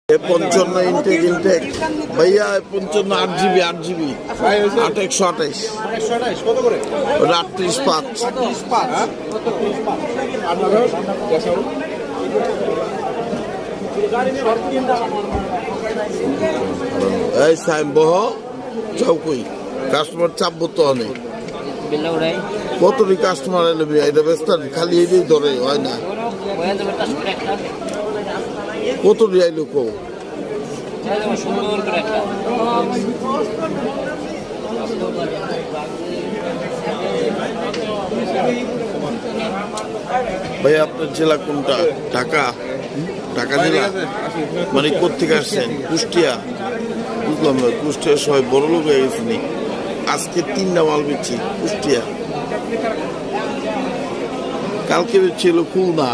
55 intact ভাইয়া 55 8GB 8 128 কত করে? 38.5 এই সাইম বহ চৌকুই কাস্টমার চাপবো তো অনেক কতটি কাস্টমার এলে এটা ব্যস্ত খালি এই ধরে হয় না কত রিয়াইলো কো ভাই আপনার জেলা কোনটা? ঢাকা? ঢাকা জেলা মানে কোথেকে আসছেন? কুষ্টিয়া? বুঝলাম না, কুষ্টিয়া সবাই বড় লোক হয়ে গেছেনি। আজকে 3টা মাল বেচছি কুষ্টিয়া, কালকে বেচছিল খুলনা।